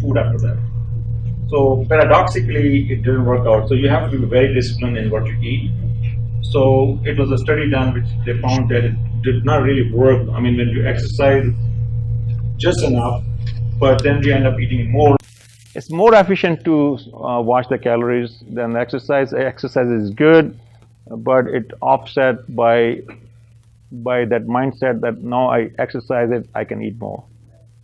food after that. So paradoxically, it didn't work out. So you have to be very disciplined in what you eat. So it was a study done which they found that it did not really work. I mean, when you exercise just enough, but then you end up eating more. It's more efficient to watch the calories than exercise. Exercise is good, but it offset by that mindset that now I exercise it, I can eat more.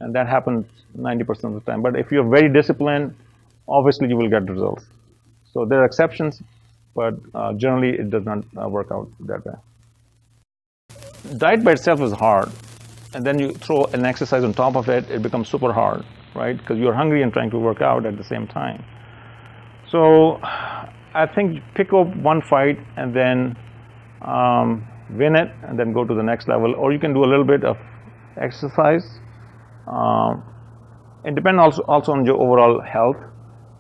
And that happens 90% of the time. But if you're very disciplined, obviously you will get results. So there are exceptions, but generally it does not work out that way. Diet by itself is hard, and then you throw an exercise on top of it, it becomes super hard, right? Because you're hungry and trying to work out at the same time. So I think pick up one fight and then win it, and then go to the next level. Or you can do a little bit of exercise. It depends also on your overall health.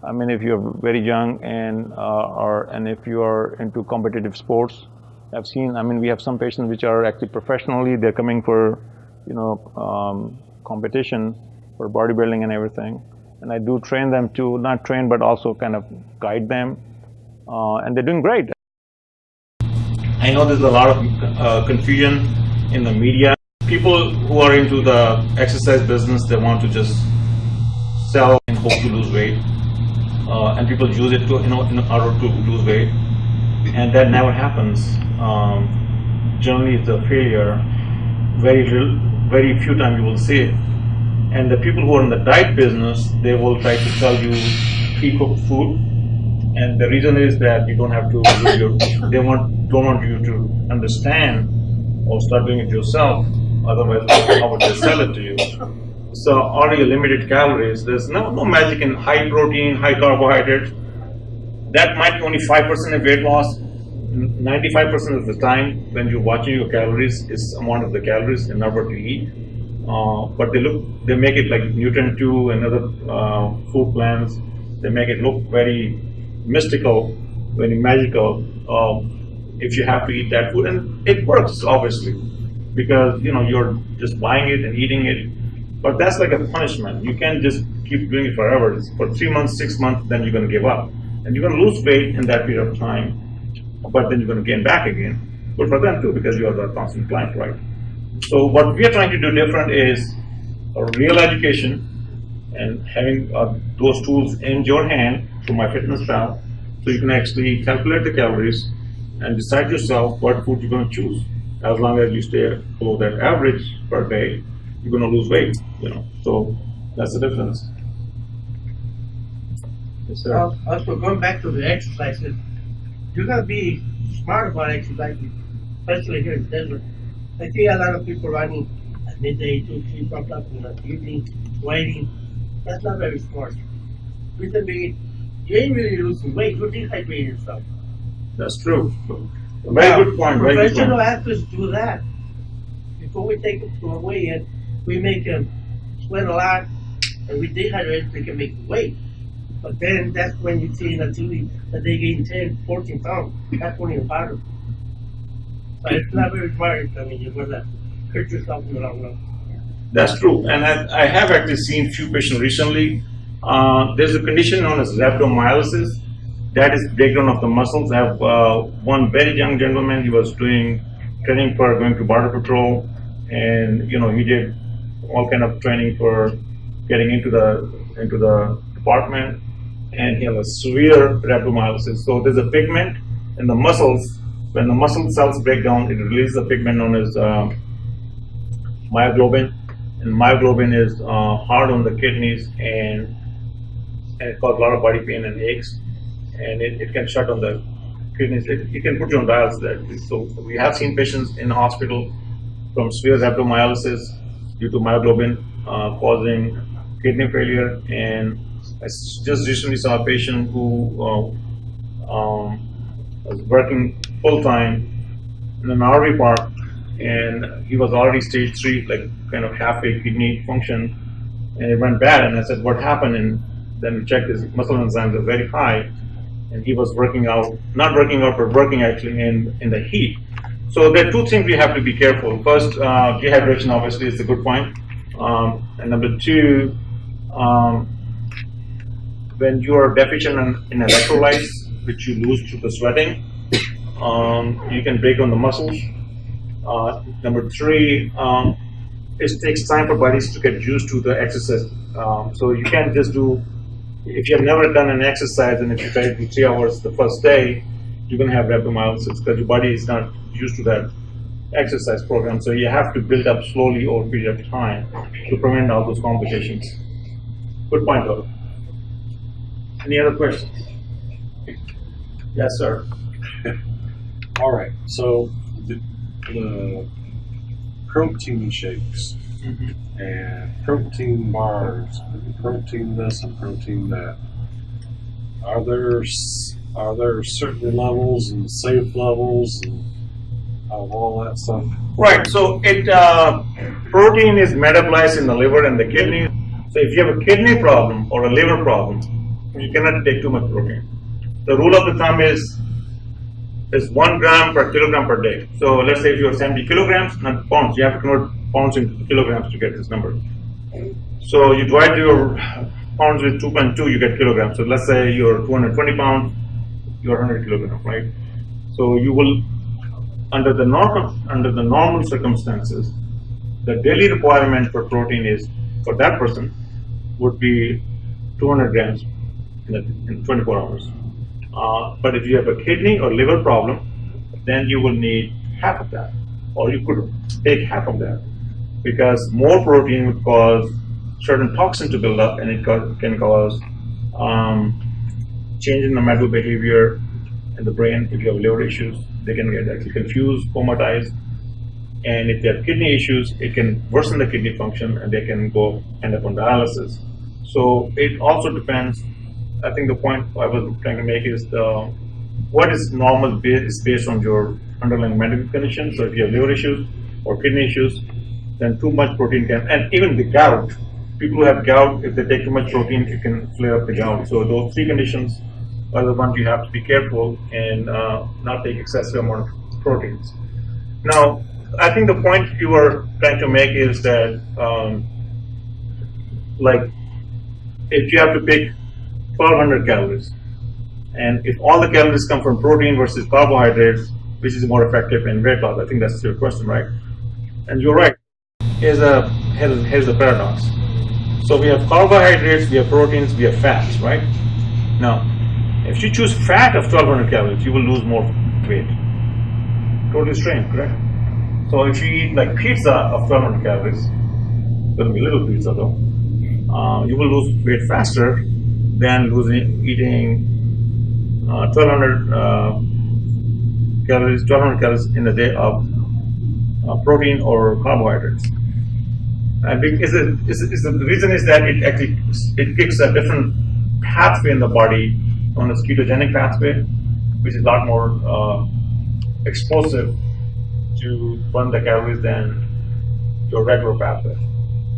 I mean, if you're very young and if you are into competitive sports, I've seen. I mean, we have some patients which are actually professionally. They're coming for, competition for bodybuilding and everything. And I do train them to not train, but also kind of guide them, and they're doing great. I know there's a lot of confusion in the media. People who are into the exercise business, they want to just sell and hope to lose weight. And people use it to, in order to lose weight, and that never happens. Generally, it's a failure. Very few times you will see it. And the people who are in the diet business, they will try to sell you pre-cooked food, and the reason is that you don't have to do your. They don't want you to understand or start doing it yourself. Otherwise, how would they sell it to you? So already limited calories. There's no magic in high protein, high carbohydrates. That might be only 5% of weight loss. 95% of the time when you're watching your calories is amount of the calories in order to eat. But they make it like Nutrient-2 and other food plans. They make it look very mystical, very magical. If you have to eat that food, and it works obviously, because you're just buying it and eating it. But that's like a punishment. You can't just keep doing it forever. It's for 3 months, 6 months, then you're going to give up. And you're going to lose weight in that period of time, but then you're going to gain back again. Good for them too, because you are the constant client, right? So what we are trying to do different is a real education and having those tools in your hand through MyFitnessPal, so you can actually calculate the calories and decide yourself what food you're going to choose. As long as you stay below that average per day, you're going to lose weight, So that's the difference. Yes, sir. Also, going back to the exercises, you got to be smart about exercising, especially here in Denver. I see a lot of people running at midday, 2, 3 o'clock in the evening, waiting. That's not very smart. Reason being, you ain't really losing weight, you're dehydrating yourself. That's true. Very good point. Professional athletes do that. Before we take them to a weigh-in, we make them sweat a lot, and we dehydrate so they can make weight. But then that's when you see in the TV that they gain 10, 14 pounds. That's when you're powder. So it's not very smart. I mean, you're going to hurt yourself in the long run. That's true. And I have actually seen few patients recently. There's a condition known as rhabdomyolysis. That is breakdown of the muscles. I have one very young gentleman. He was doing training for going to border patrol, and he did all kind of training for getting into the department, and he has a severe rhabdomyolysis. So there's a pigment in the muscles. When the muscle cells break down, it releases a pigment known as myoglobin, and myoglobin is hard on the kidneys, and it causes a lot of body pain and aches, and it can shut on the kidneys. It can put you on dialysis actually. So we have seen patients in the hospital from severe rhabdomyolysis due to myoglobin causing kidney failure. And I just recently saw a patient who was working full-time in an RV park, and he was already stage 3, like kind of halfway kidney function, and it went bad. And I said, what happened? And then we checked, his muscle enzymes are very high, and he was not working out, but working actually in the heat. So there are 2 things we have to be careful. First, dehydration obviously is a good point. And number 2, when you are deficient in electrolytes, which you lose through the sweating, you can break down the muscles. Number three, it takes time for bodies to get used to the exercise. So you can't just do, if you have never done an exercise and if you try to do 3 hours the first day, you're going to have rhabdomyolysis because your body is not used to that exercise program. So you have to build up slowly over a period of time to prevent all those complications. Good point, though. Any other questions? Yes, sir. All right. So the protein shakes and protein bars, and protein this and protein that. Are there certain levels and safe levels and of all that stuff? Right. So protein is metabolized in the liver and the kidney. So if you have a kidney problem or a liver problem, you cannot take too much protein. The rule of the thumb is 1 gram per kilogram per day. So let's say if you have 70 kilograms, not pounds, you have to convert pounds into kilograms to get this number. So you divide your pounds with 2.2, you get kilograms. So let's say you're 220 pounds, you're 100 kilograms, right? So you will, under the normal circumstances, the daily requirement for protein is, for that person, would be 200 grams in 24 hours. But if you have a kidney or liver problem, then you will need half of that, or you could take half of that, because more protein would cause certain toxin to build up, and it can cause change in the mental behavior in the brain. If you have liver issues, they can get actually confused, comatized, and if they have kidney issues, it can worsen the kidney function, and they can end up on dialysis. So it also depends. I think the point I was trying to make is what is normal is based on your underlying medical condition. So if you have liver issues or kidney issues, then too much protein can, and even the gout. People who have gout, if they take too much protein, it can flare up the gout. So those 3 conditions are the ones you have to be careful and not take excessive amount of proteins. Now, I think the point you were trying to make is that, like, if you have to pick 1,200 calories, and if all the calories come from protein versus carbohydrates, which is more effective in weight loss? I think that's your question, right? And you're right. Here's the paradox. So we have carbohydrates, we have proteins, we have fats, right? Now, if you choose fat of 1,200 calories, you will lose more weight. Totally strange, correct? So if you eat like pizza of 1,200 calories, it'll be little pizza though, you will lose weight faster than eating 1,200 calories in a day of protein or carbohydrates. And the reason is that it kicks a different pathway in the body, known as ketogenic pathway, which is a lot more explosive to burn the calories than your regular pathway.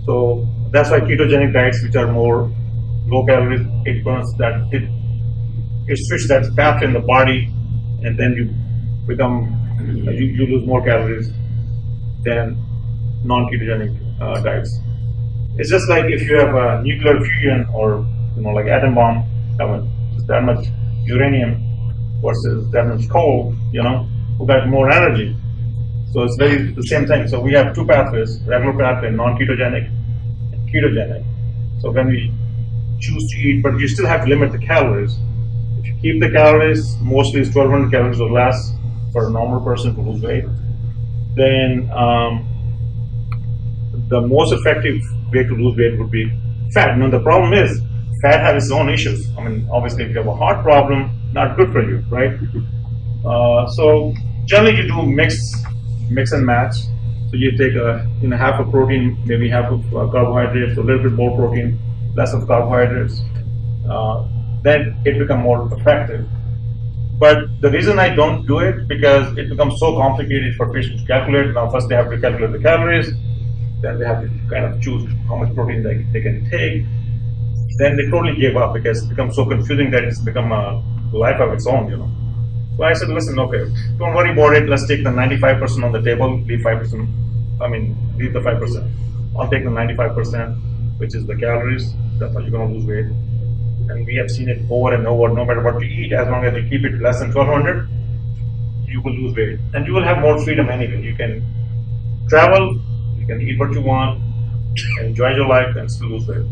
So that's why ketogenic diets, which are more low calories, it burns that, it switches that pathway in the body, and then you lose more calories than non-ketogenic diets. It's just like if you have a nuclear fusion or like atom bomb, just that much uranium versus that much coal, who got more energy. So it's the same thing. So we have 2 pathways: regular pathway, non-ketogenic, and ketogenic. So when we choose to eat, but you still have to limit the calories. If you keep the calories, mostly it's 1,200 calories or less for a normal person to lose weight, then the most effective way to lose weight would be fat. Now the problem is, fat has its own issues. I mean, obviously if you have a heart problem, not good for you, right? So generally you do mix and match. So you take half of protein, maybe half of carbohydrates, a little bit more protein, less of carbohydrates. Then it becomes more effective. But the reason I don't do it, because it becomes so complicated for patients to calculate. Now first they have to calculate the calories, then they have to kind of choose how much protein they can take. Then they totally gave up because it becomes so confusing that it's become a life of its own, So I said, listen, okay, don't worry about it. Let's take the 95% on the table, leave the 5%. I'll take the 95%, which is the calories. That's how you're going to lose weight. and we have seen it over and over, no matter what you eat, as long as you keep it less than 1200, you will lose weight. And you will have more freedom anyway. You can travel, you can eat what you want, enjoy your life, and still lose weight.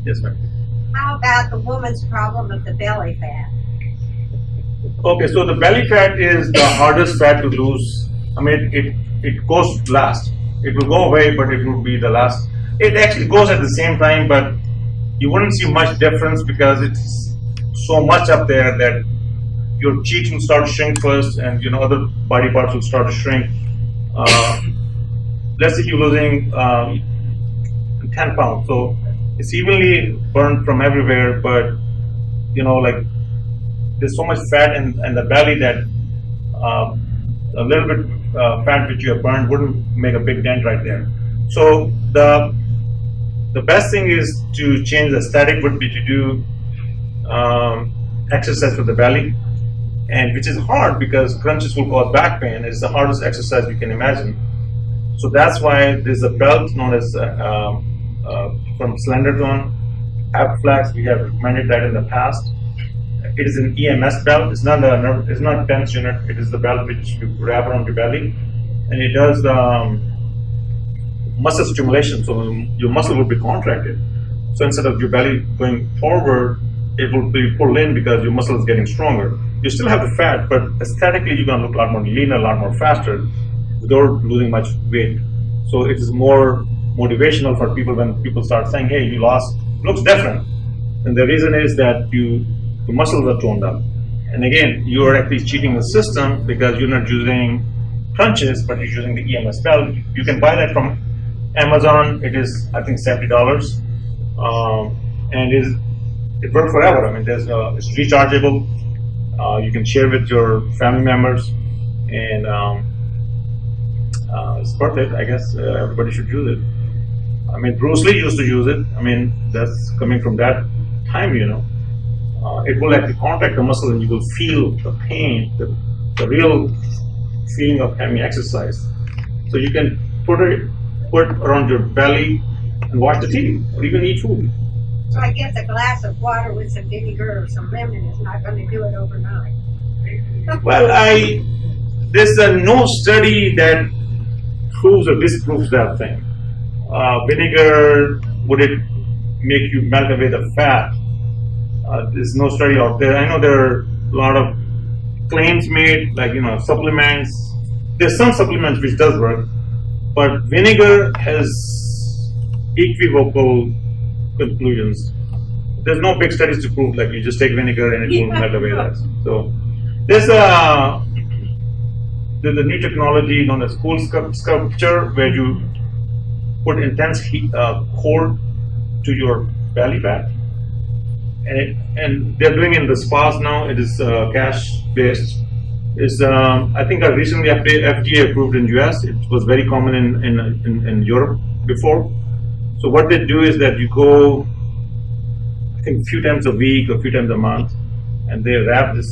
Yes, ma'am. How about the woman's problem of the belly fat? Okay, so the belly fat is the hardest fat to lose. I mean, it goes last. It will go away, but it will be the last. It actually goes at the same time, but you wouldn't see much difference because it's so much up there that your cheeks will start to shrink first, and other body parts will start to shrink. Let's say you're losing 10 pounds, so it's evenly burned from everywhere, but like there's so much fat in the belly that a little bit fat which you have burned wouldn't make a big dent right there. So the best thing is to change the aesthetic would be to do exercise for the belly, and which is hard because crunches will cause back pain. It's the hardest exercise you can imagine. So that's why there's a belt known as from Slendertone, Abflax. We have recommended that in the past. It is an EMS belt. It's not a tense unit. It is the belt which you wrap around your belly, and it does muscle stimulation. So your muscle will be contracted. So instead of your belly going forward, it will be pulled in because your muscle is getting stronger. You still have the fat, but aesthetically you're going to look a lot more leaner, a lot more faster, without losing much weight. So it is more motivational for people when people start saying, "Hey, you lost, looks different," and the reason is that the muscles are toned up. And again, you are actually cheating the system because you're not using crunches, but you're using the EMS belt. You can buy that from Amazon. It is, I think, $70, and it works forever. I mean, it's rechargeable. You can share with your family members, and it's perfect. I guess everybody should use it. I mean, Bruce Lee used to use it. I mean, that's coming from that time, It will actually contract the muscle, and you will feel the pain, the real feeling of having exercise. So you can put it around your belly and watch the TV, or even eat food. So I guess a glass of water with some vinegar or some lemon is not going to do it overnight. Well, there's no study that proves or disproves that thing. Vinegar, would it make you melt away the fat? There's no study out there. I know there are a lot of claims made, like supplements. There's some supplements which does work, but vinegar has equivocal conclusions. There's no big studies to prove like you just take vinegar and it will melt away that. So there's a new technology known as cool sculpture, where you put intense heat, cold to your belly fat, and they're doing it in the spas now. It is cash based. It's I think recently FDA approved in US. It was very common in Europe before. So what they do is that you go, I think, a few times a week or a few times a month, and they wrap this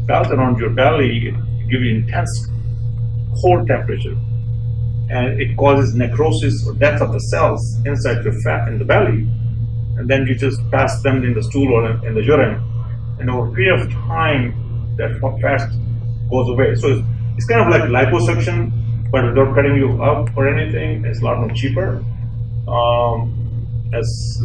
belt around your belly. It gives you intense cold temperature, and it causes necrosis or death of the cells inside your fat in the belly. And then you just pass them in the stool or in the urine, and over a period of time, that fat goes away. So it's kind of like liposuction, but without cutting you up or anything. It's a lot more cheaper. As